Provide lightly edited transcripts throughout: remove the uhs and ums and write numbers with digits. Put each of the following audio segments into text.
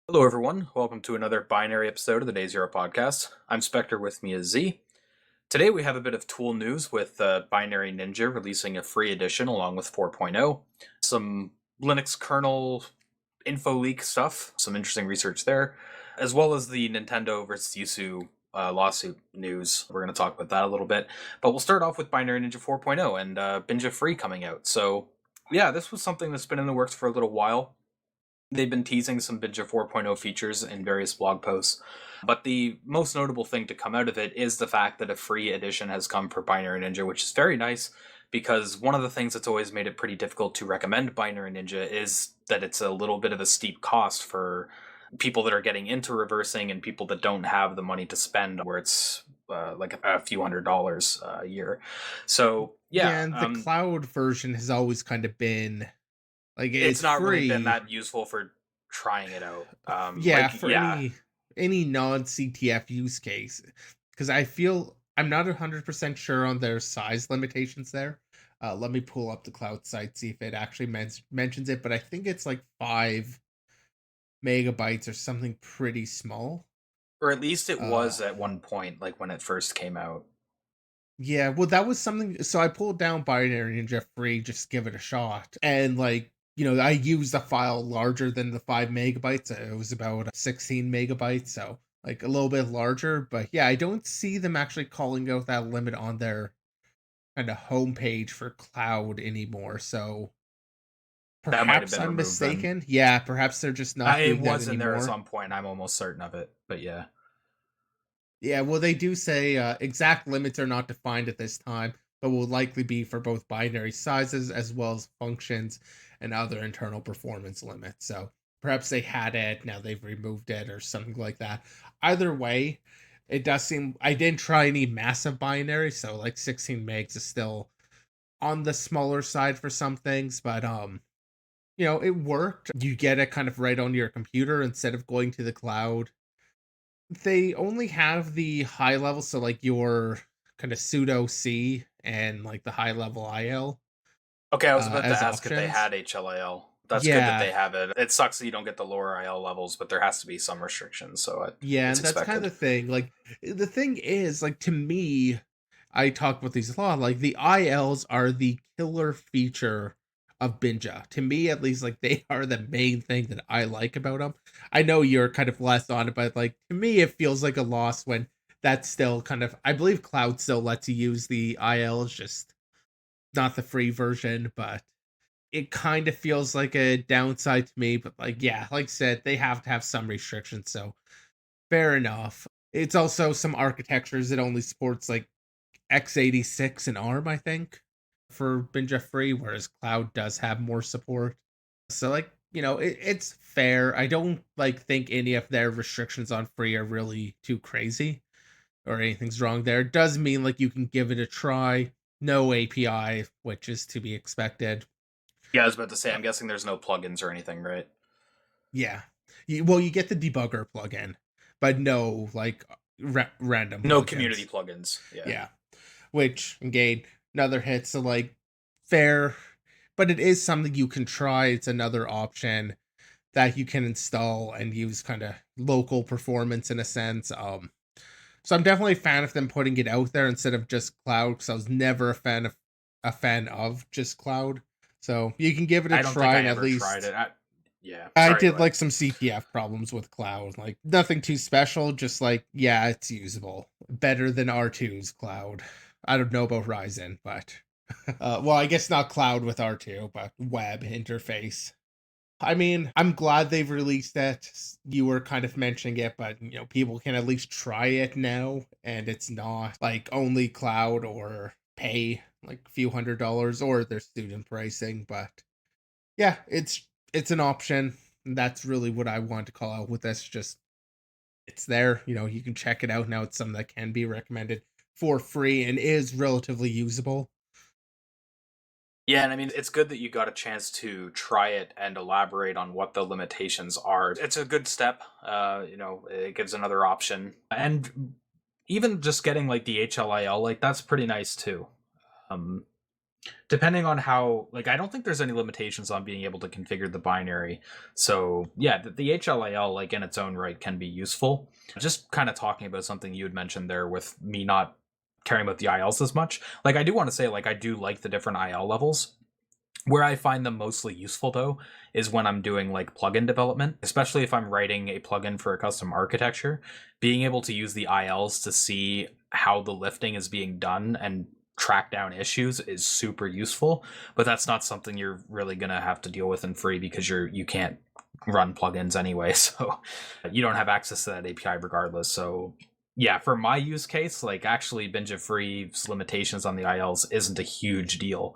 Hello, everyone. Welcome to another binary episode of the Day Zero podcast. I'm Spectre, with me is Z. Today we have a bit of tool news with Binary Ninja releasing a free edition along with 4.0, some Linux kernel Infoleak stuff, some interesting research there, as well as the Nintendo versus Yuzu lawsuit news. We're going to talk about that a little bit, but we'll start off with Binary Ninja 4.0 and Binja Free coming out. So, yeah, this was something that's been in the works for a little while. They've been teasing some Binja 4.0 features in various blog posts, but the most notable thing to come out of it is the fact that a free edition has come for Binary Ninja, which is very nice because one of the things that's always made it pretty difficult to recommend Binary Ninja is that it's a little bit of a steep cost for people that are getting into reversing and people that don't have the money to spend, where it's like a few $100s a year. So, Yeah, yeah, and the cloud version has always kind of been like it's it's not really been free. that useful for trying it out. Yeah, for Yeah, any non-CTF use case, because I feel I'm not 100% sure on their size limitations there. Let me pull up the cloud site, see if it actually mentions it, but I think it's like 5 MB or something pretty small. or at least it Uh, was at one point, like when it first came out. yeah, well, that was something. So I pulled down Binary Ninja Free, just give it a shot, and I used a file larger than the 5 MB. It was about 16 megabytes, so like a little bit larger. But yeah, I don't see them actually calling out that limit on their kind of homepage for cloud anymore. So That might have perhaps been I'm removed then. mistaken. Yeah, perhaps they're just not It doing that was in there at anymore. some point. I'm almost certain of it, but yeah. Yeah, well, they do say exact limits are not defined at this time, but will likely be for both binary sizes as well as functions and other internal performance limits. So perhaps they had it, now they've removed it or something like that. Either way, it does seem I didn't try any massive binary, so like 16 megs is still on the smaller side for some things, but it worked. You get it kind of right on your computer instead of going to the cloud. They only have the high level, so like your kind of pseudo C and like the high level IL Okay, I was about to as ask if they options. had HLAL. That's good that Yeah, they have it. It sucks that you don't get the lower IL levels, but there has to be some restrictions, so yeah, it's and that's kind of expected. the thing. Like the thing is, like to me, I talk about these a lot. Like the ILs are the killer feature of Binja. To me, at least, like they are the main thing that I like about them. I know you're kind of less on it, but like to me, it feels like a loss when that's still kind of. I believe Cloud still lets you use the ILs, just not the free version, but it kind of feels like a downside to me. But like, yeah, like I said, they have to have some restrictions, so fair enough. It's also some architectures that only supports like x86 and ARM, I think, for Binja Free, whereas Cloud does have more support. So like, it's fair. I don't like think any of their restrictions on free are really too crazy or anything's wrong there. It does mean like you can give it a try. No API, which is to be expected. Yeah, I was about to say, Uh, I'm guessing there's no plugins or anything, right? yeah. You get the debugger plugin, but no like random No community plugins. plugins. Yeah. Yeah. Which again, another hit. So like fair, but it is something you can try. It's another option that you can install and use kind of local performance in a sense. So I'm definitely a fan of them putting it out there instead of just cloud because I was never a fan of just cloud. So you can give it a I don't think try I and at ever tried least it. Yeah. I Sorry, go did ahead. like some CTF problems with cloud, like nothing too special, just like yeah, it's usable, better than R2's cloud. I don't know about Ryzen, but well, I guess not cloud with R2, but web interface. I mean, I'm glad they've released it. You were kind of mentioning it, but people can at least try it now, and it's not like only cloud or pay like a few $100s or their student pricing. But yeah, it's an option. That's really what I want to call out with this. Just it's there. You can check it out now. It's something that can be recommended for free and is relatively usable. Yeah, and I mean, it's good that you got a chance to try it and elaborate on what the limitations are. It's a good step. It gives another option. And even just getting like the HLIL, like that's pretty nice too. Um, Depending on how, like, I don't think there's any limitations on being able to configure the binary. So yeah, the HLIL, like in its own right, can be useful. Just kind of talking about something you had mentioned there with me not caring about the ILs as much. Like, I do want to say, like, I do like the different IL levels. Where I find them mostly useful, though, is when I'm doing like plugin development, especially if I'm writing a plugin for a custom architecture. Being able to use the ILs to see how the lifting is being done and track down issues is super useful. But that's not something you're really gonna have to deal with in free because you can't run plugins anyway, so you don't have access to that API regardless. So yeah, for my use case, like actually Binja Free's limitations on the ILs isn't a huge deal,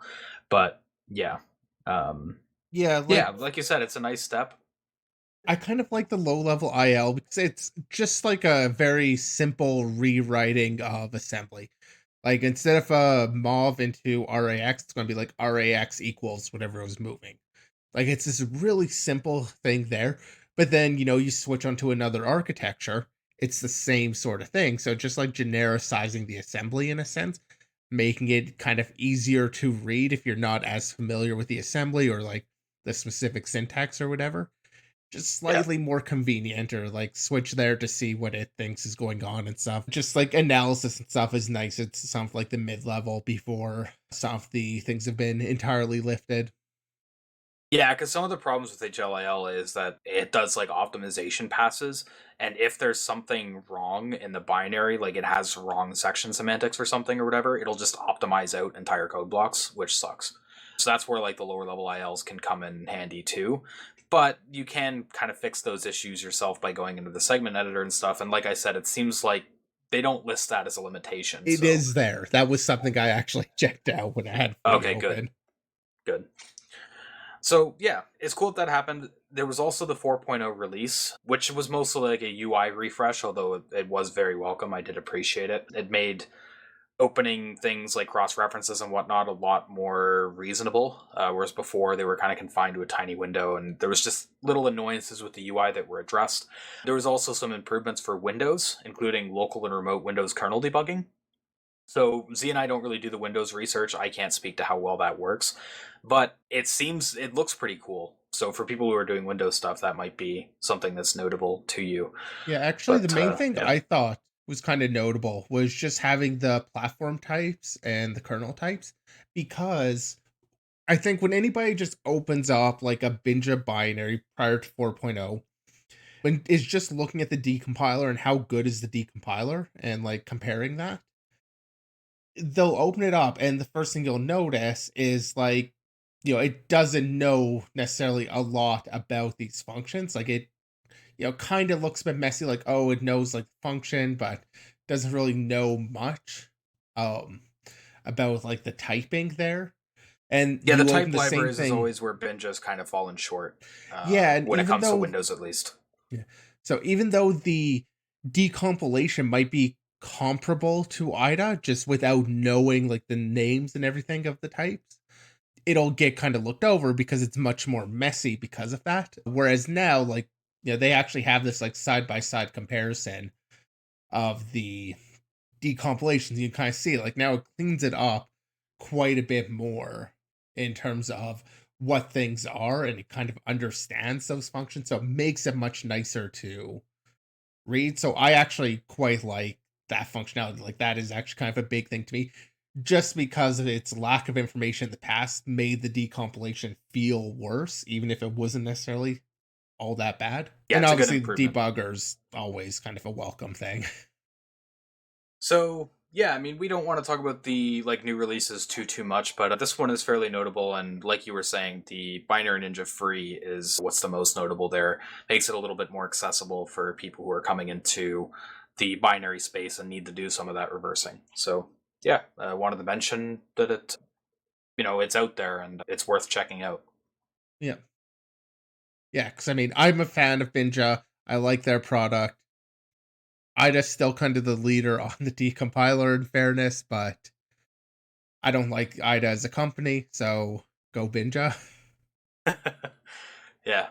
but yeah. Um, Yeah, yeah, like like you said, it's a nice step. I kind of like the low level IL because it's just like a very simple rewriting of assembly. Like instead of a mov into RAX, it's going to be like RAX equals whatever it was moving. Like it's this really simple thing there. But then, you switch onto another architecture, it's the same sort of thing. So just like genericizing the assembly in a sense, making it kind of easier to read if you're not as familiar with the assembly or like the specific syntax or whatever, just Yeah. slightly more convenient, or like switch there to see what it thinks is going on and stuff. Just like analysis and stuff is nice. It's some of like the mid level before some of the things have been entirely lifted. Yeah, because some of the problems with HLIL is that it does like optimization passes, and if there's something wrong in the binary, like it has wrong section semantics or something or whatever, it'll just optimize out entire code blocks, which sucks. So that's where like the lower level ILs can come in handy too. But you can kind of fix those issues yourself by going into the segment editor and stuff. And like I said, it seems like they don't list that as a limitation. It So is there. That was something I actually checked out when I had free okay, good, open. good. So yeah, it's cool that happened. There was also the 4.0 release, which was mostly like a UI refresh, although it was very welcome. I did appreciate it. It made opening things like cross references and whatnot a lot more reasonable, whereas before they were kind of confined to a tiny window, and there was just little annoyances with the UI that were addressed. There was also some improvements for Windows, including local and remote Windows kernel debugging. So Z and I don't really do the Windows research. I can't speak to how well that works, but it looks pretty cool. So for people who are doing Windows stuff, that might be something that's notable to you. Yeah, actually, the But main thing yeah, I thought was kind of notable was just having the platform types and the kernel types, because I think when anybody just opens up like a Binja binary prior to 4.0, when is just looking at the decompiler and how good is the decompiler and like comparing that, they'll open it up and the first thing you'll notice is like, it doesn't know necessarily a lot about these functions. Like it, kind of looks a bit messy, like, oh, it knows like function, but doesn't really know much um about like the typing there. And yeah, the you open type the same libraries is thing. always where Binja's kind of fallen short Yeah, and when it even comes to though Windows, at least. yeah. So even though the decompilation might be comparable to IDA, just without knowing like the names and everything of the types, it'll get kind of looked over because it's much more messy because of that. Whereas now, like, they actually have this like side by side comparison of the decompilations. You can kind of see like now it cleans it up quite a bit more in terms of what things are, and it kind of understands those functions. So it makes it much nicer to read. So I actually quite like that functionality. Like that is actually kind of a big thing to me, just because of its lack of information in the past made the decompilation feel worse, even if it wasn't necessarily all that bad. Yeah, And it's a good obviously the improvement. debugger's always kind of a welcome thing. So yeah, I mean, we don't want to talk about the like new releases too much, but this one is fairly notable. And like you were saying, the Binary Ninja Free is what's the most notable there. Makes it a little bit more accessible for people who are coming into the binary space and need to do some of that reversing. So yeah, I wanted to mention that it's out there and it's worth checking out. Yeah. Yeah, because I mean, I'm a fan of Binja. I like their product. IDA's still kind of the leader on the decompiler in fairness, but I don't like IDA as a company, so go Binja. Yeah.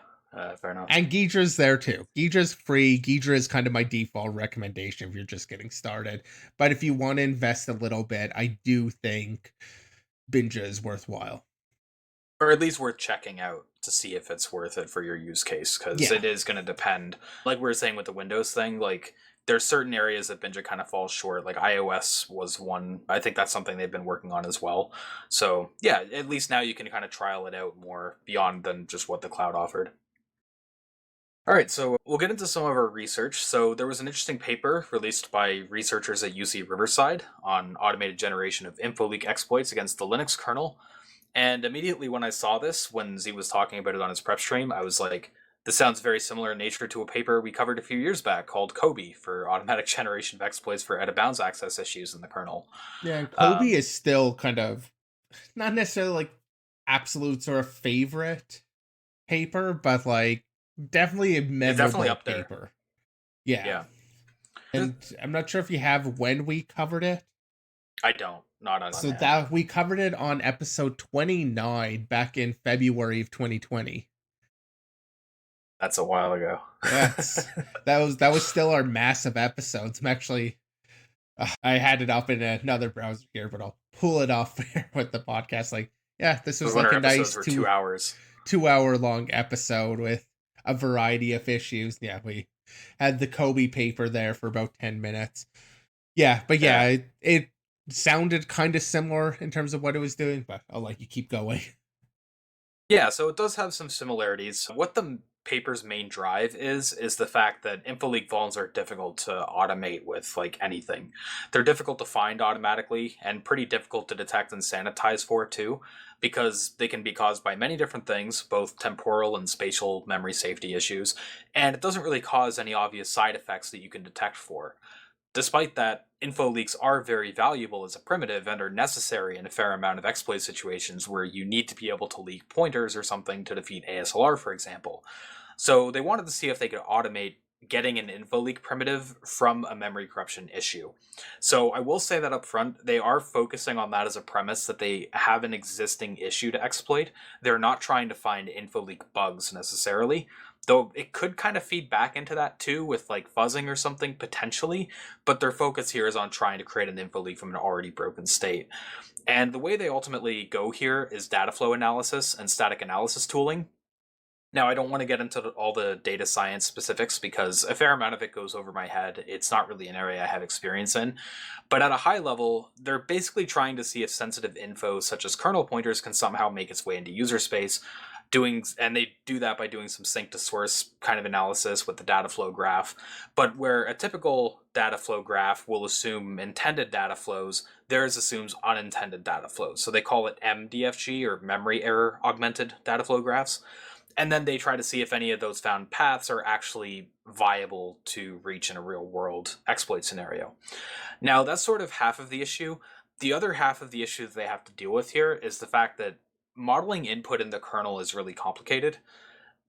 Fair enough. And Ghidra's there too. Ghidra's free. Ghidra is kind of my default recommendation if you're just getting started. But if you want to invest a little bit, I do think Binja is worthwhile. Or at least worth checking out to see if it's worth it for your use case, because Yeah. it is going to depend. Like we were saying with the Windows thing, like there's certain areas that Binja kind of falls short. Like iOS was one. I think that's something they've been working on as well. So yeah, at least now you can kind of trial it out more beyond than just what the cloud offered. All right, so we'll get into some of our research. So there was an interesting paper released by researchers at UC Riverside on automated generation of Infoleak exploits against the Linux kernel. And immediately when I saw this, when Z was talking about it on his prep stream, I was like, this sounds very similar in nature to a paper we covered a few years back called Kobe for automatic generation of exploits for out of bounds access issues in the kernel. Yeah, and Kobe Um, is still kind of not necessarily like absolute sort of favorite paper, but like definitely a it's definitely memorable up there. paper. Yeah. Yeah. And I'm not sure if you have when we covered it. I don't, not on So hand. that we covered it on episode 29 back in February of 2020. That's a while ago. That's that was still our massive episodes. I'm actually I had it up in another browser here, but I'll pull it off here with the podcast. Like, yeah, this It was was when like our a episodes nice were 2 hours. 2 hour long episode with a variety of issues. Yeah, we had the Kobe paper there for about 10 minutes. Yeah, but yeah, Yeah. it sounded kind of similar in terms of what it was doing, but I'll let you keep going. Yeah, so it does have some similarities. What the paper's main drive is the fact that InfoLeak vulns are difficult to automate with like anything. They're difficult to find automatically and pretty difficult to detect and sanitize for too, because they can be caused by many different things, both temporal and spatial memory safety issues, and it doesn't really cause any obvious side effects that you can detect for. Despite that, info leaks are very valuable as a primitive and are necessary in a fair amount of exploit situations where you need to be able to leak pointers or something to defeat ASLR, for example. So they wanted to see if they could automate getting an info leak primitive from a memory corruption issue. So I will say that up front, they are focusing on that as a premise that they have an existing issue to exploit. They're not trying to find info leak bugs necessarily. Though it could kind of feed back into that too with like fuzzing or something potentially, but their focus here is on trying to create an info leak from an already broken state. And the way they ultimately go here is data flow analysis and static analysis tooling. Now, I don't want to get into all the data science specifics because a fair amount of it goes over my head. It's not really an area I have experience in. But at a high level, they're basically trying to see if sensitive info, such as kernel pointers, can somehow make its way into user space. And they do that by doing some sync to source kind of analysis with the data flow graph. But where a typical data flow graph will assume intended data flows, theirs assumes unintended data flows. So they call it MDFG, or memory error augmented data flow graphs. And then they try to see if any of those found paths are actually viable to reach in a real world exploit scenario. Now, that's sort of half of the issue. The other half of the issue that they have to deal with here is the fact that modeling input in the kernel is really complicated.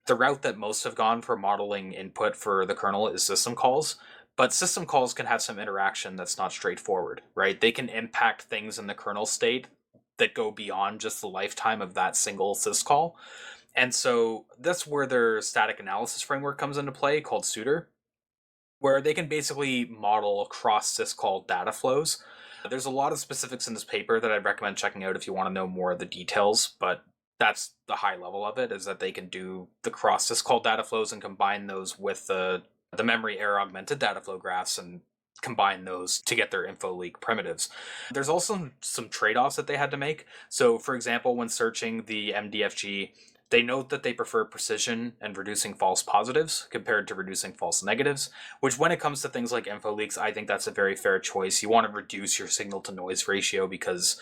The route that most have gone for modeling input for the kernel is system calls, but system calls can have some interaction that's not straightforward, right? They can impact things in the kernel state that go beyond just the lifetime of that single syscall. And so that's where their static analysis framework comes into play, called Suitor, where they can basically model across syscall data flows. There's a lot of specifics in this paper that I'd recommend checking out if you want to know more of the details, but that's the high level of it, is that they can do the cross syscall data flows and combine those with the memory error augmented data flow graphs and combine those to get their info leak primitives. There's also some trade-offs that they had to make. So for example, when searching the MDFG, they note that they prefer precision and reducing false positives compared to reducing false negatives, which when it comes to things like info leaks, I think that's a very fair choice. You want to reduce your signal to noise ratio because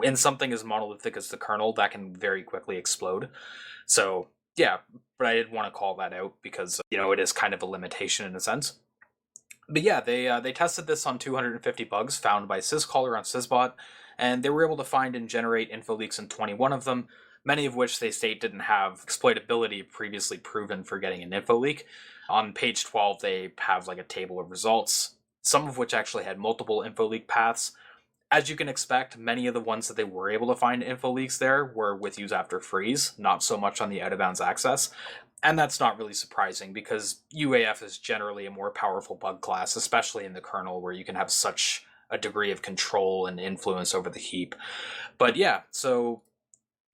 in something as monolithic as the kernel, that can very quickly explode. So yeah, but I did want to call that out because it is kind of a limitation in a sense. But yeah, they tested this on 250 bugs found by Syscaller on Sysbot, and they were able to find and generate info leaks in 21 of them, many of which they state didn't have exploitability previously proven for getting an info leak. On page 12, they have like a table of results, some of which actually had multiple info leak paths. As you can expect, many of the ones that they were able to find info leaks there were with use after freeze, not so much on the out of bounds access. And that's not really surprising because UAF is generally a more powerful bug class, especially in the kernel where you can have such a degree of control and influence over the heap. But yeah, so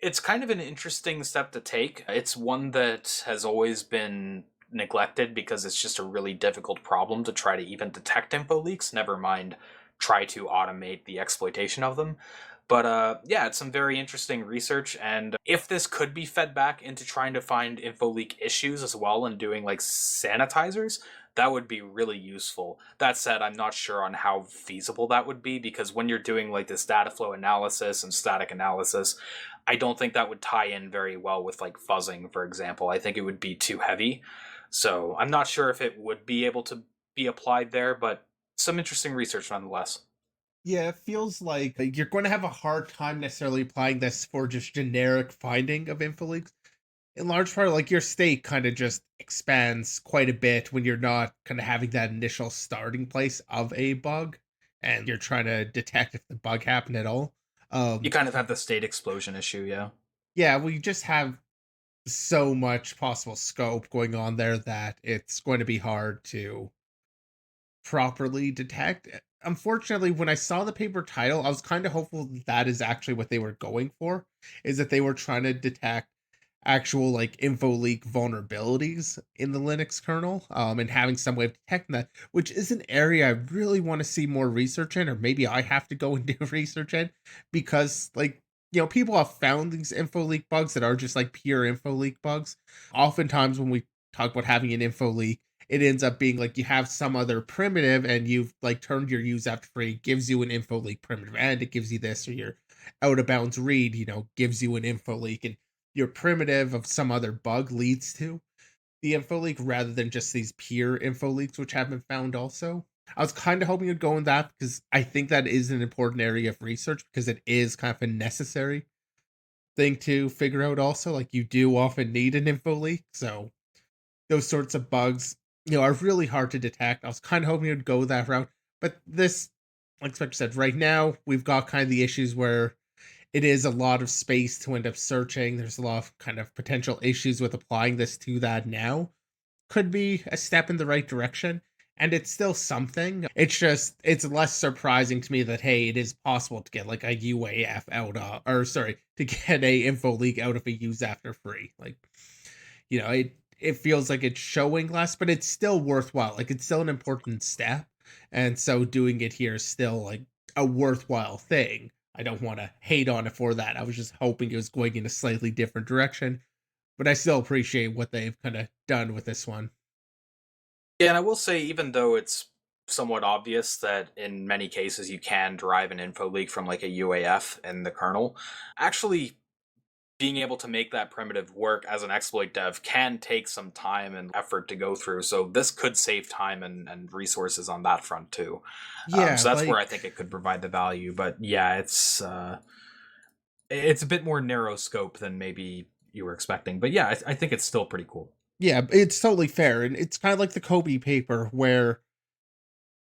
it's kind of an interesting step to take. It's one that has always been neglected because it's just a really difficult problem to try to even detect info leaks, never mind try to automate the exploitation of them. But yeah, it's some very interesting research, and if this could be fed back into trying to find info leak issues as well and doing like sanitizers, that would be really useful. That said, I'm not sure on how feasible that would be because when you're doing like this data flow analysis and static analysis, I don't think that would tie in very well with like fuzzing, for example. I think it would be too heavy. So I'm not sure if it would be able to be applied there, but some interesting research nonetheless. Yeah, it feels like you're going to have a hard time necessarily applying this for just generic finding of infoleaks. In large part, like your state kind of just expands quite a bit when you're not kind of having that initial starting place of a bug and you're trying to detect if the bug happened at all. You Um, kind of have the state explosion issue, yeah. yeah, we just have so much possible scope going on there that it's going to be hard to properly detect. Unfortunately, when I saw the paper title, I was kind of hopeful that is actually what they were going for, is that they were trying to detect actual like info leak vulnerabilities in the Linux kernel, and having some way of detecting that, which is an area I really want to see more research in, or maybe I have to go and do research in, because like people have found these info leak bugs that are just like pure info leak bugs. Oftentimes when we talk about having an info leak, it ends up being like you have some other primitive and you've like turned your use after free, gives you an info leak primitive, and it gives you this, or your out of bounds read, gives you an info leak, and your primitive of some other bug leads to the info leak rather than just these pure info leaks, which have been found also. I was kind of hoping you'd go in that because I think that is an important area of research because it is kind of a necessary thing to figure out also. Like you do often need an info leak. So those sorts of bugs, are really hard to detect. I was kind of hoping you'd go that route. But this, like Spectre said, right now we've got kind of the issues where it is a lot of space to end up searching. There's a lot of kind of potential issues with applying this to that now. Could be a step in the right direction. And it's still something. It's just it's less surprising to me that hey, it is possible to get like a UAF out of, or sorry, to get a info leak out of a use after free. Like, it feels like it's showing less, but it's still worthwhile. Like it's still an important step. And so doing it here is still like a worthwhile thing. I don't want to hate on it for that. I was just hoping it was going in a slightly different direction, but I still appreciate what they've kind of done with this one. Yeah, and I will say, even though it's somewhat obvious that in many cases you can derive an info leak from like a UAF in the kernel, actually being able to make that primitive work as an exploit dev can take some time and effort to go through. So this could save time and resources on that front too. Yeah, So that's where I like think it could provide the value. But yeah, it's a bit more narrow scope than maybe you were expecting. But yeah, I think it's still pretty cool. yeah, it's totally fair. And it's kind of like the Kobe paper where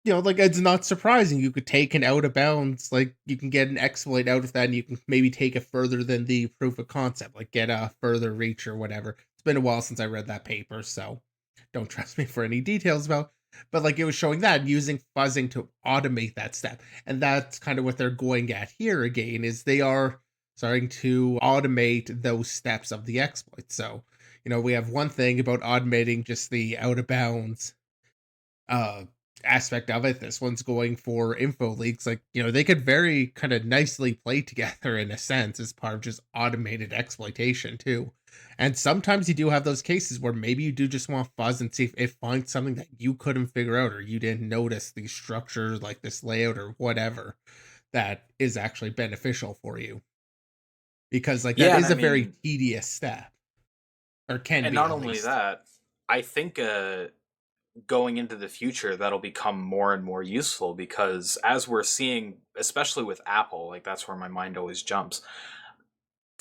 like it's not surprising you could take an out of bounds, like you can get an exploit out of that, and you can maybe take it further than the proof of concept, like get a further reach or whatever. It's been a while since I read that paper, so don't trust me for any details about. But like it was showing that using fuzzing to automate that step, and that's kind of what they're going at here again. Is they are starting to automate those steps of the exploit. So we have one thing about automating just the out of bounds uh aspect of it. This one's going for info leaks. Like, they could very kind of nicely play together in a sense as part of just automated exploitation too. And sometimes you do have those cases where maybe you do just want fuzz and see if it finds something that you couldn't figure out or you didn't notice these structures like this layout or whatever that is actually beneficial for you. Because like that Yeah, and is I a very mean, tedious step. Or can and be not at only least. that, I think going into the future, that'll become more and more useful because as we're seeing, especially with Apple, like that's where my mind always jumps.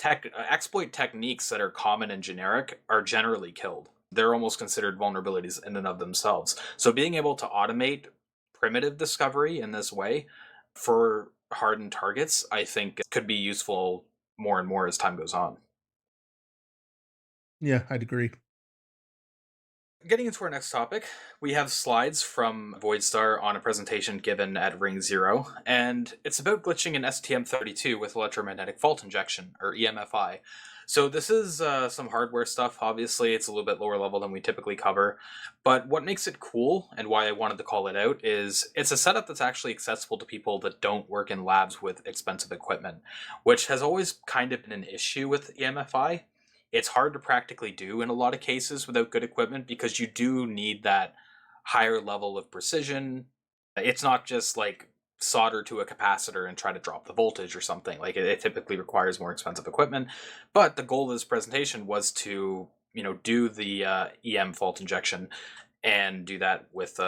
Exploit techniques that are common and generic are generally killed. They're almost considered vulnerabilities in and of themselves. So being able to automate primitive discovery in this way for hardened targets, I think could be useful more and more as time goes on. Yeah, I'd agree. Getting into our next topic, we have slides from Voidstar on a presentation given at Ring Zero, and it's about glitching in STM32 with electromagnetic fault injection, or EMFI. So this is some hardware stuff. Obviously, it's a little bit lower level than we typically cover, but what makes it cool and why I wanted to call it out is it's a setup that's actually accessible to people that don't work in labs with expensive equipment, which has always kind of been an issue with EMFI. It's hard to practically do in a lot of cases without good equipment because you do need that higher level of precision. It's not just like solder to a capacitor and try to drop the voltage or something. Like it typically requires more expensive equipment. But the goal of this presentation was to, do the EM fault injection and do that with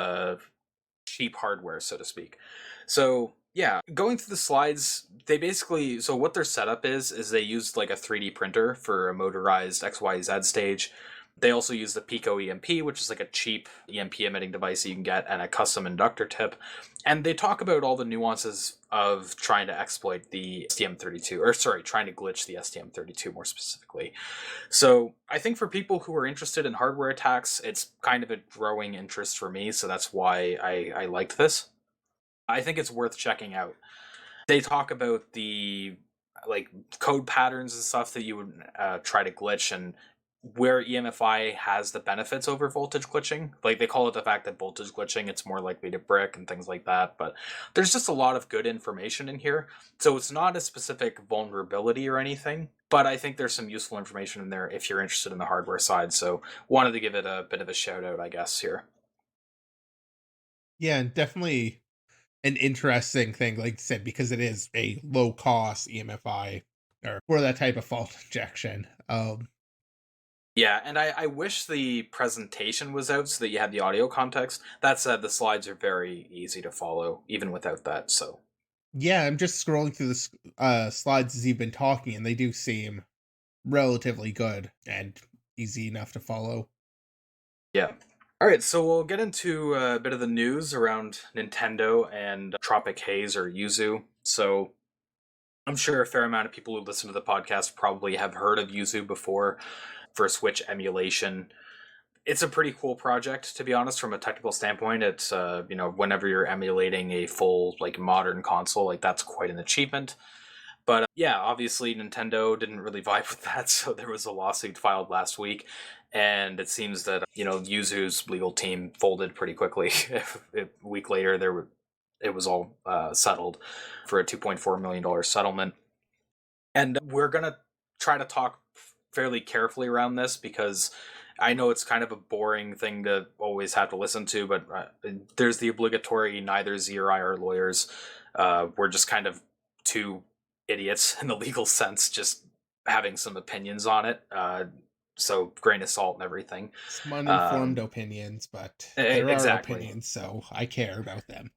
cheap hardware, so to speak. So yeah, going through the slides, they basically, so what their setup is they used like a 3D printer for a motorized XYZ stage. They also use the Pico EMP, which is like a cheap EMP emitting device you can get, and a custom inductor tip. And they talk about all the nuances of trying to exploit the STM32, or sorry, trying to glitch the STM32 more specifically. So I think for people who are interested in hardware attacks, it's kind of a growing interest for me. So that's why I liked this. I think it's worth checking out. They talk about the like code patterns and stuff that you would try to glitch, and where EMFI has the benefits over voltage glitching. Like they call it the fact that voltage glitching, it's more likely to brick and things like that. But there's just a lot of good information in here. So it's not a specific vulnerability or anything, but I think there's some useful information in there if you're interested in the hardware side. So wanted to give it a bit of a shout out, I guess, here. Yeah, and definitely an interesting thing, like I said, because it is a low cost EMFI or for that type of fault injection. Yeah, and I wish the presentation was out so that you had the audio context. That said, the slides are very easy to follow, even without that. So, Yeah, I'm just scrolling through the slides as you've been talking, and they do seem relatively good and easy enough to follow. yeah. All right, so we'll get into a bit of the news around Nintendo and Tropic Haze or Yuzu. So, I'm sure a fair amount of people who listen to the podcast probably have heard of Yuzu before for Switch emulation. It's a pretty cool project, to be honest, from a technical standpoint. It's whenever you're emulating a full like modern console, like that's quite an achievement. But yeah, obviously Nintendo didn't really vibe with that, so there was a lawsuit filed last week, and it seems that Yuzu's legal team folded pretty quickly. A week later, it was all settled for a $2.4 million settlement. And we're gonna try to talk fairly carefully around this because I know it's kind of a boring thing to always have to listen to, but there's the obligatory neither Z or I are lawyers. We're just kind of two idiots in the legal sense, just having some opinions on it. So grain of salt and everything. Some uninformed Um, opinions, but there are exactly. opinions, so I care about them.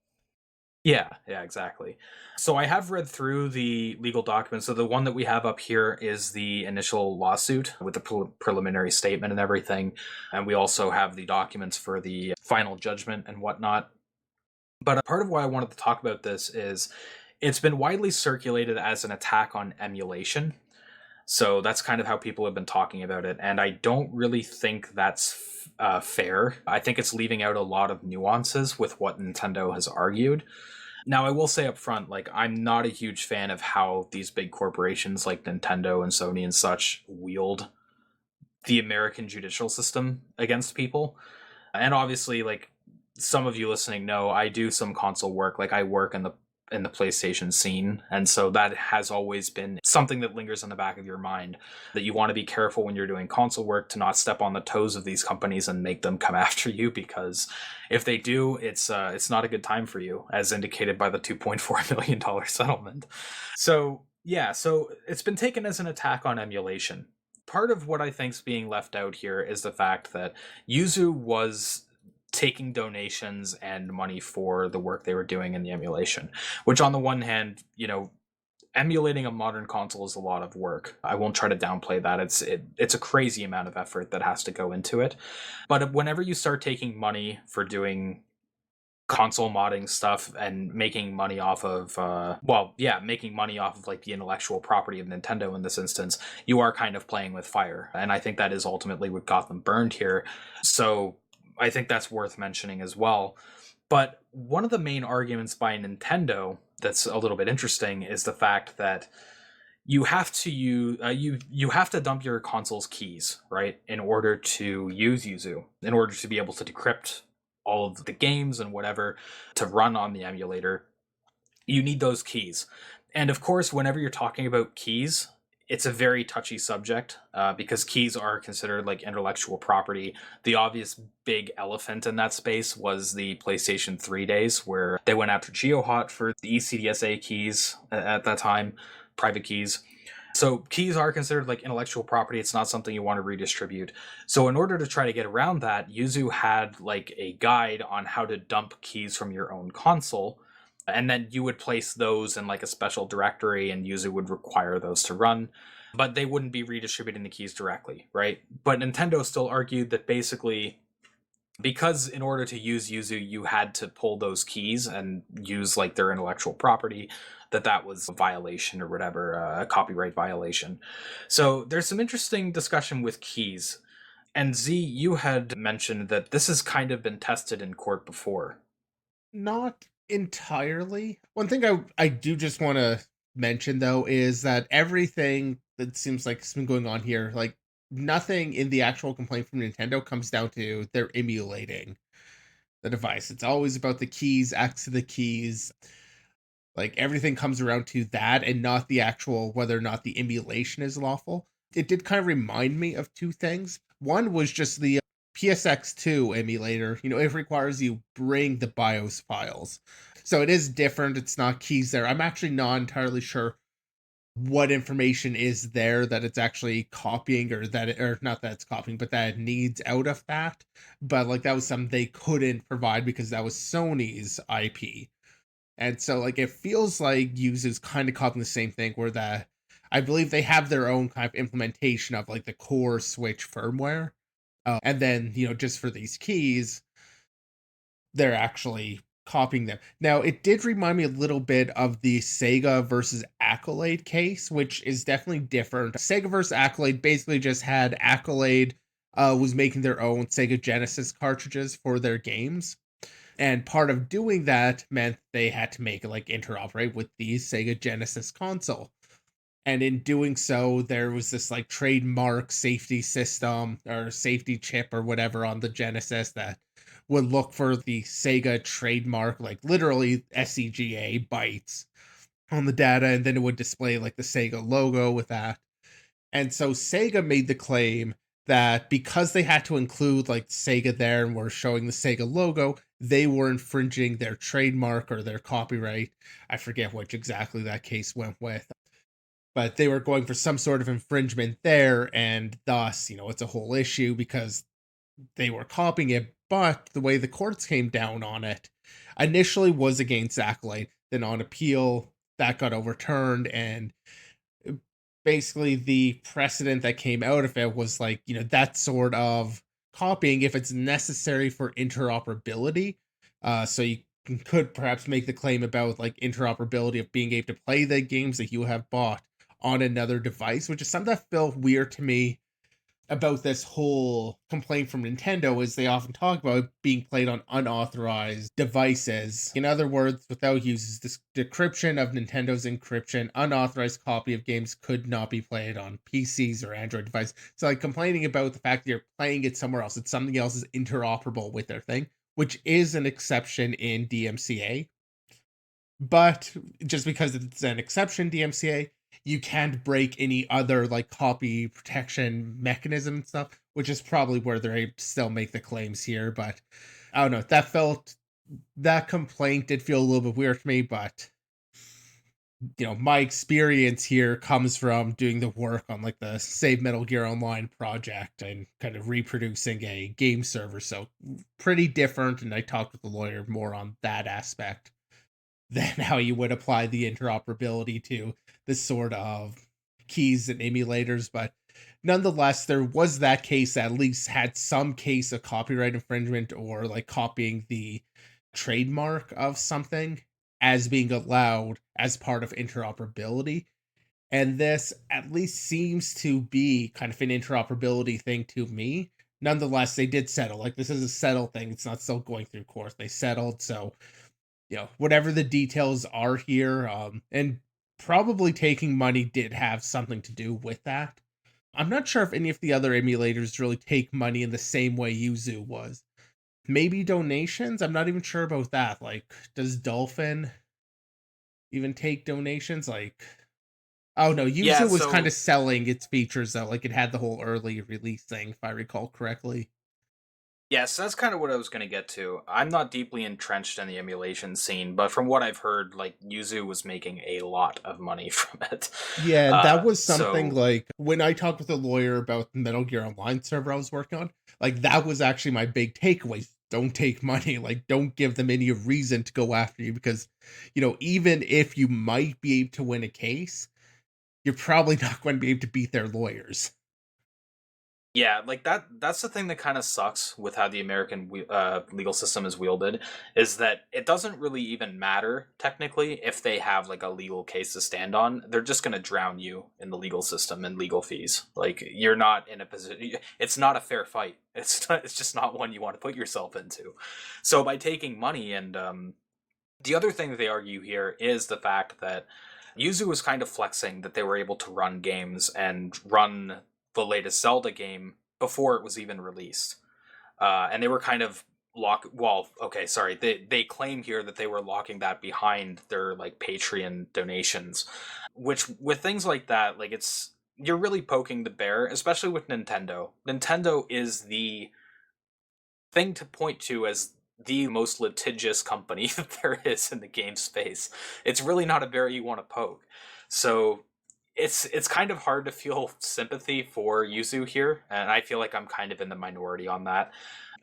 Yeah, exactly. So I have read through the legal documents. So the one that we have up here is the initial lawsuit with the preliminary statement and everything. And we also have the documents for the final judgment and whatnot. But part of why I wanted to talk about this is it's been widely circulated as an attack on emulation. So that's kind of how people have been talking about it. And I don't really think that's fair. I think it's leaving out a lot of nuances with what Nintendo has argued. Now, I will say up front, like, I'm not a huge fan of how these big corporations like Nintendo and Sony and such wield the American judicial system against people. And obviously, like, some of you listening know, I do some console work. Like, I work in the PlayStation scene, and so that has always been something that lingers in the back of your mind, that you want to be careful when you're doing console work to not step on the toes of these companies and make them come after you, because if they do, it's not a good time for you, as indicated by the $2.4 million settlement. So yeah, so it's been taken as an attack on emulation. Part of what I think's being left out here is the fact that Yuzu was taking donations and money for the work they were doing in the emulation, which on the one hand, emulating a modern console is a lot of work. I won't try to downplay that. It's a crazy amount of effort that has to go into it. But whenever you start taking money for doing console modding stuff and making money off of making money off of like the intellectual property of Nintendo in this instance, you are kind of playing with fire. And I think that is ultimately what got them burned here. So I think that's worth mentioning as well. But one of the main arguments by Nintendo that's a little bit interesting is the fact that you have to you have to dump your console's keys, right, in order to use Yuzu, in order to be able to decrypt all of the games and whatever to run on the emulator. You need those keys. And of course, whenever you're talking about keys, it's a very touchy subject because keys are considered like intellectual property. The obvious big elephant in that space was the PlayStation 3 days, where they went after GeoHot for the ECDSA keys at that time, private keys. So keys are considered like intellectual property. It's not something you want to redistribute. So in order to try to get around that, Yuzu had like a guide on how to dump keys from your own console, and then you would place those in like a special directory and Yuzu would require those to run, but they wouldn't be redistributing the keys directly, right? But Nintendo still argued that basically because in order to use Yuzu, you had to pull those keys and use like their intellectual property, that was a violation or whatever, a copyright violation. So there's some interesting discussion with keys. And Z, you had mentioned that this has kind of been tested in court before. Not entirely. One thing I do just want to mention though is that everything that seems like it's been going on here, like nothing in the actual complaint from Nintendo comes down to they're emulating the device. It's always about the keys, access to the keys. Like everything comes around to that and not the actual whether or not the emulation is lawful. It did kind of remind me of two things. One was just the PSX2 emulator. It requires you bring the BIOS files. So it is different. It's not keys there. I'm actually not entirely sure what information is there that it's actually copying or not that it's copying, but that it needs out of that. But like that was something they couldn't provide because that was Sony's IP. And so like it feels like uses kind of copying the same thing where that I believe they have their own kind of implementation of like the core switch firmware. And then, just for these keys, they're actually copying them. Now, it did remind me a little bit of the Sega versus Accolade case, which is definitely different. Sega versus Accolade basically just had Accolade was making their own Sega Genesis cartridges for their games. And part of doing that meant they had to make it like interoperate with the Sega Genesis console. And in doing so, there was this like trademark safety system or safety chip or whatever on the Genesis that would look for the Sega trademark, like literally SCGA bytes on the data, and then it would display like the Sega logo with that. And so Sega made the claim that because they had to include like Sega there and were showing the Sega logo, they were infringing their trademark or their copyright. I forget which exactly that case went with, but they were going for some sort of infringement there, and thus, it's a whole issue because they were copying it. But the way the courts came down on it initially was against Accolade, then on appeal that got overturned, and basically the precedent that came out of it was like, that sort of copying if it's necessary for interoperability. So you could perhaps make the claim about like interoperability of being able to play the games that you have bought on another device, which is something that felt weird to me about this whole complaint from Nintendo is they often talk about being played on unauthorized devices. In other words, without uses this decryption of Nintendo's encryption, unauthorized copy of games could not be played on PCs or Android devices. So like complaining about the fact that you're playing it somewhere else, it's something else is interoperable with their thing, which is an exception in DMCA. But just because it's an exception DMCA, you can't break any other like copy protection mechanism and stuff, which is probably where they still make the claims here. But I don't know. That complaint did feel a little bit weird to me, but my experience here comes from doing the work on like the Save Metal Gear Online project and kind of reproducing a game server. So pretty different. And I talked with the lawyer more on that aspect than how you would apply the interoperability to this sort of keys and emulators. But nonetheless, there was that case that at least had some case of copyright infringement or like copying the trademark of something as being allowed as part of interoperability. And this at least seems to be kind of an interoperability thing to me. Nonetheless, they did settle. Like, this is a settled thing. It's not still going through court. They settled. So, whatever the details are here, and probably taking money did have something to do with that. I'm not sure if any of the other emulators really take money in the same way Yuzu was. Maybe donations? I'm not even sure about that. Like, does Dolphin even take donations? Like, oh no, Yeah, Yuzu was kind so of selling its features though. Like, it had the whole early release thing, if I recall correctly. yes, that's kind of what I was going to get to. I'm not deeply entrenched in the emulation scene, but from what I've heard, like Yuzu was making a lot of money from it. Yeah, and that was something So like when I talked with a lawyer about the Metal Gear Online server I was working on, like that was actually my big takeaway. Don't take money, like don't give them any reason to go after you because, even if you might be able to win a case, you're probably not going to be able to beat their lawyers. yeah, like that's the thing that kind of sucks with how the American legal system is wielded is that it doesn't really even matter technically if they have like a legal case to stand on. They're just going to drown you in the legal system and legal fees. Like you're not in a position, it's not a fair fight. It's just not one you want to put yourself into. So by taking money and the other thing that they argue here is the fact that Yuzu was kind of flexing that they were able to run games and run the latest Zelda game before it was even released. And they were kind of okay, sorry. They claim here that they were locking that behind their like Patreon donations, which with things like that, like you're really poking the bear, especially with Nintendo. Nintendo is the thing to point to as the most litigious company that there is in the game space. It's really not a bear you want to poke. So it's kind of hard to feel sympathy for Yuzu here, and I feel like I'm kind of in the minority on that.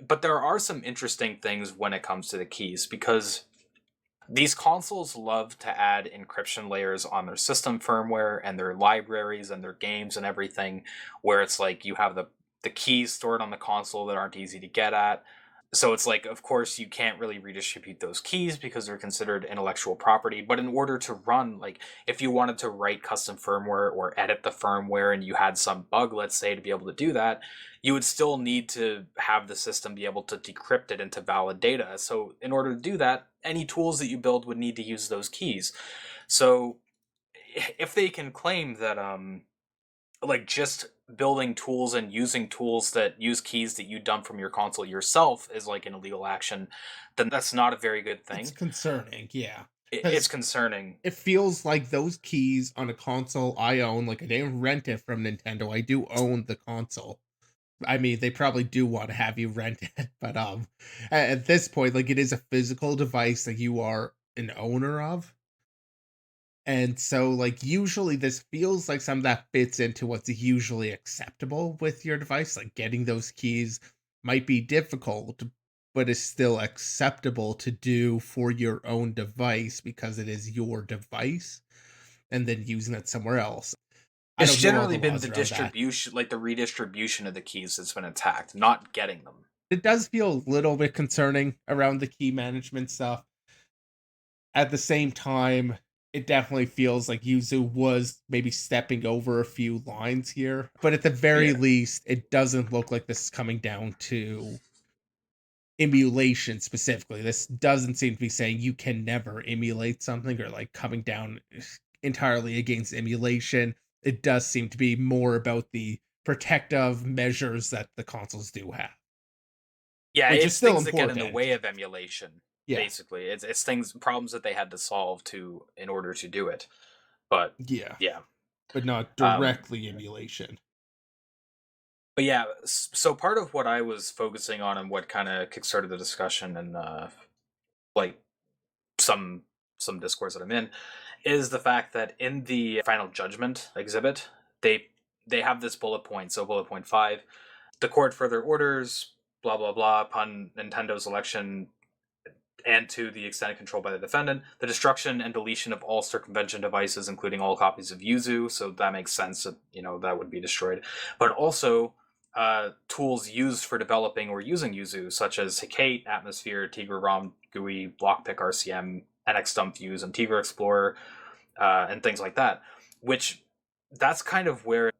But there are some interesting things when it comes to the keys because these consoles love to add encryption layers on their system firmware and their libraries and their games and everything, where it's like you have the keys stored on the console that aren't easy to get at. So it's like, of course, you can't really redistribute those keys because they're considered intellectual property. But in order to run, like, if you wanted to write custom firmware or edit the firmware and you had some bug, let's say, to be able to do that, you would still need to have the system be able to decrypt it into valid data. So in order to do that, any tools that you build would need to use those keys. So if they can claim that like just building tools and using tools that use keys that you dump from your console yourself is like an illegal action, then that's not a very good It's thing. concerning, yeah, It's because concerning. it feels like those keys on a console I own, like I didn't rent it from Nintendo. I do own the console. I mean, they probably do want to have you rent it, but at this point, like it is a physical device that you are an owner of. And so, like, usually this feels like something that fits into what's usually acceptable with your device. Like, getting those keys might be difficult, but is still acceptable to do for your own device because it is your device and then using it somewhere else. I It's don't know all generally the been laws the around that. distribution, like the redistribution of the keys that's been attacked, not getting them. It does feel a little bit concerning around the key management stuff. At the same time, it definitely feels like Yuzu was maybe stepping over a few lines here. But at the very Yeah. least, it doesn't look like this is coming down to emulation specifically. This doesn't seem to be saying you can never emulate something or like coming down entirely against emulation. It does seem to be more about the protective measures that the consoles do have, Yeah, which is it's still things that get in the important. way of emulation, Yeah. basically. It's things problems that they had to solve to in order to do it. But Yeah. yeah. But not Um directly emulation. but yeah, so part of what I was focusing on and what kind of kickstarted the discussion and like some discourse that I'm in is the fact that in the final judgment exhibit, they they have this bullet point. So bullet point 5, the court further orders blah blah blah upon Nintendo's election and to the extent controlled by the defendant, the destruction and deletion of all circumvention devices, including all copies of Yuzu. So that makes sense that that would be destroyed, but also tools used for developing or using Yuzu, such as Hecate, Atmosphere, Tigre ROM, GUI, Blockpick RCM, NXDump Views, and Tigre Explorer, and things like that. Which that's kind of where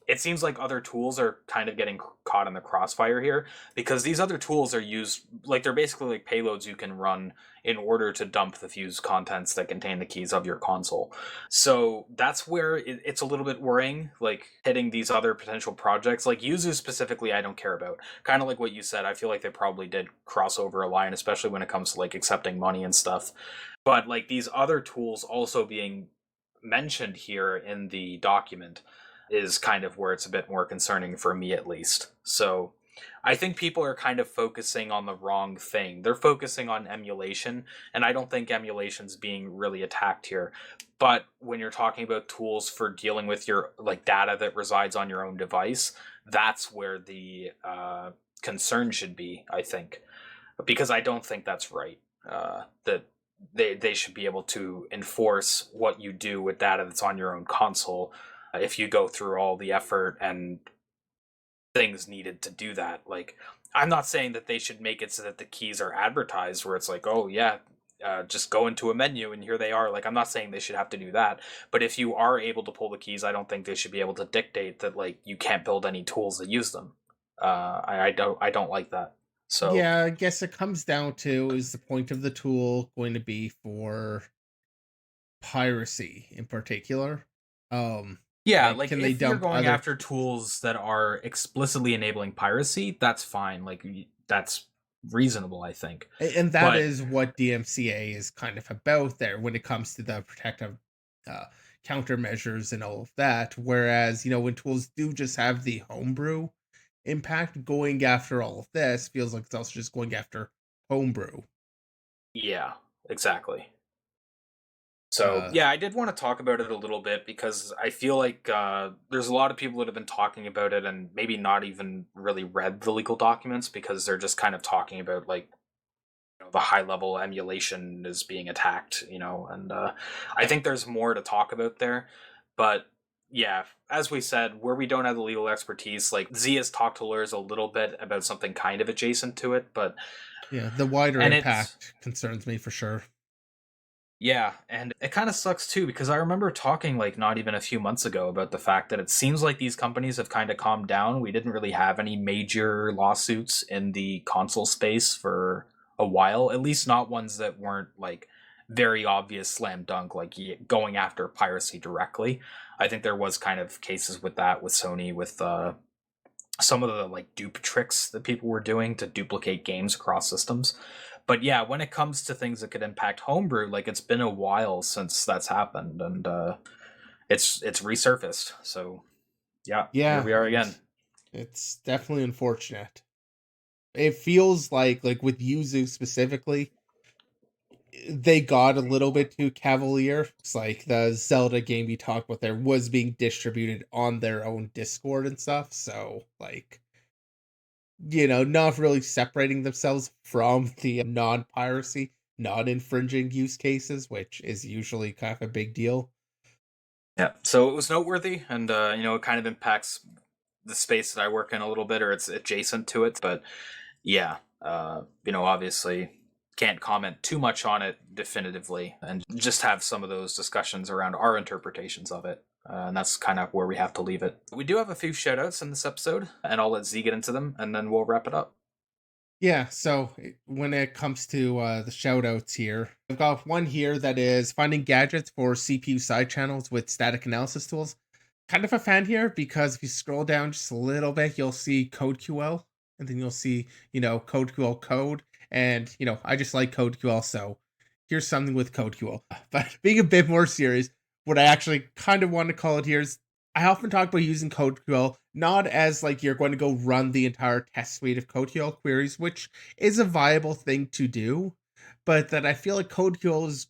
it seems like other tools are kind of getting caught in the crossfire here, because these other tools are used like they're basically like payloads you can run in order to dump the fused contents that contain the keys of your console. So that's where it's a little bit worrying, like hitting these other potential projects. Like Yuzu specifically, I don't care about. Kind of like what you said, I feel like they probably did cross over a line, especially when it comes to like accepting money and stuff. But like these other tools also being mentioned here in the document is kind of where it's a bit more concerning for me, at least. So I think people are kind of focusing on the wrong thing. They're focusing on emulation, and I don't think emulation's being really attacked here. But when you're talking about tools for dealing with your like data that resides on your own device, that's where the concern should be, I think, because I don't think that's right. That they should be able to enforce what you do with data that's on your own console if you go through all the effort and things needed to do that. Like, I'm not saying that they should make it so that the keys are advertised where it's like, oh yeah, just go into a menu and here they are. Like, I'm not saying they should have to do that, but if you are able to pull the keys, I don't think they should be able to dictate that like you can't build any tools that use them. I don't like that. So Yeah, I guess it comes down to, is the point of the tool going to be for piracy in particular? Um, yeah, like, like can they if you're dump going other after tools that are explicitly enabling piracy, that's fine. Like that's reasonable, I think. and that But is what DMCA is kind of about there when it comes to the protective uh, countermeasures and all of that. Whereas, when tools do just have the homebrew impact, going after all of this feels like it's also just going after homebrew. yeah, exactly. So Uh, yeah, I did want to talk about it a little bit because I feel like there's a lot of people that have been talking about it and maybe not even really read the legal documents because they're just kind of talking about like the high level emulation is being attacked, and I think there's more to talk about there. But yeah, as we said, where we don't have the legal expertise, like Z has talked to lawyers a little bit about something kind of adjacent to it, but yeah, the wider and it's impact concerns me for sure. yeah, and it kind of sucks too because I remember talking like not even a few months ago about the fact that it seems like these companies have kind of calmed down. We didn't really have any major lawsuits in the console space for a while, at least not ones that weren't like very obvious slam dunk, like going after piracy directly. I think there was kind of cases with that with Sony with some of the like dupe tricks that people were doing to duplicate games across systems. But yeah, when it comes to things that could impact homebrew, like it's been a while since that's happened, and it's resurfaced. So yeah, here Yeah, we are again. it's definitely unfortunate. It feels like with Yuzu specifically, they got a little bit too cavalier. It's like the Zelda game you talked about there was being distributed on their own Discord and stuff. So, like, not really separating themselves from the non piracy, non infringing use cases, which is usually kind of a big deal. Yeah, so it was noteworthy, and it kind of impacts the space that I work in a little bit, or it's adjacent to it. But yeah, obviously can't comment too much on it definitively, and just have some of those discussions around our interpretations of it. And that's kind of where we have to leave it. We do have a few shoutouts in this episode, and I'll let Z get into them, and then we'll wrap it up. Yeah, so when it comes to the shout outs here, I've got one here that is finding gadgets for CPU side channels with static analysis tools. Kind of a fan here because if you scroll down just a little bit, you'll see CodeQL, and then you'll see, CodeQL code. And, I just like CodeQL, so here's something with CodeQL. But being a bit more serious, what I actually kind of want to call it here is I often talk about using CodeQL not as like you're going to go run the entire test suite of CodeQL queries, which is a viable thing to do, but that I feel like CodeQL is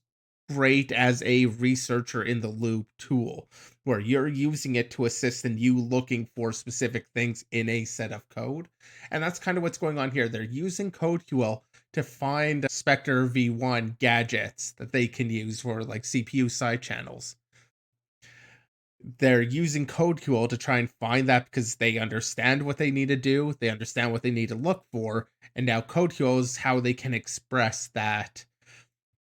great as a researcher in the loop tool where you're using it to assist in you looking for specific things in a set of code. And that's kind of what's going on here. They're using CodeQL to find Spectre V1 gadgets that they can use for like CPU side channels. they're using CodeQL to try and find that because they understand what they need to do, they understand what they need to look for, and now CodeQL is how they can express that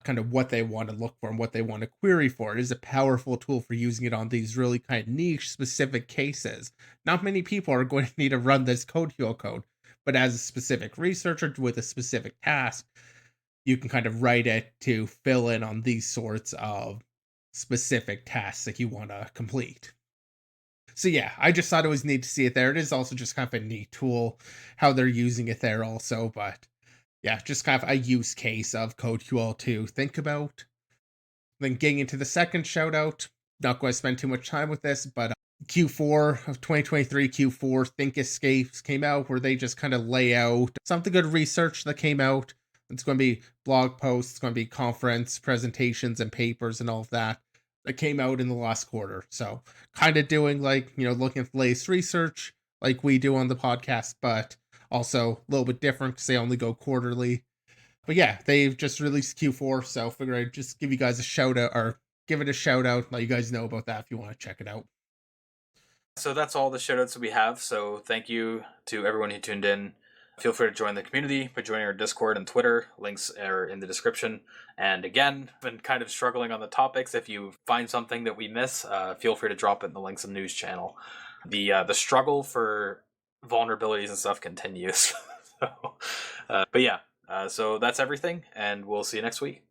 kind of what they want to look for and what they want to query for. It is a powerful tool for using it on these really kind of niche specific cases. Not many people are going to need to run this CodeQL code, but as a specific researcher with a specific task, you can kind of write it to fill in on these sorts of specific tasks that you want to complete. So yeah, I just thought it was neat to see it there. It is also just kind of a neat tool how they're using it there also, but yeah, just kind of a use case of CodeQL to think about. Then getting into the second shout out, not going to spend too much time with this, but Q4 of 2023, Q4 ThinkstScapes came out where they just kind of lay out some of the good research that came out. It's going to be blog posts, it's going to be conference presentations and papers and all of that came out in the last quarter. So kind of doing like, looking at the latest research like we do on the podcast, but also a little bit different because they only go quarterly. But yeah, they've just released Q4, so figure I'd just give you guys a shout out or give it a shout out, let you guys know about that if you want to check it out. So that's all the shoutouts that we have. So thank you to everyone who tuned in. Feel free to join the community by joining our Discord and Twitter. Links are in the description. And again, been kind of struggling on the topics. If you find something that we miss, feel free to drop it in the links and news channel. The struggle for vulnerabilities and stuff continues. So, but yeah, so that's everything, and we'll see you next week.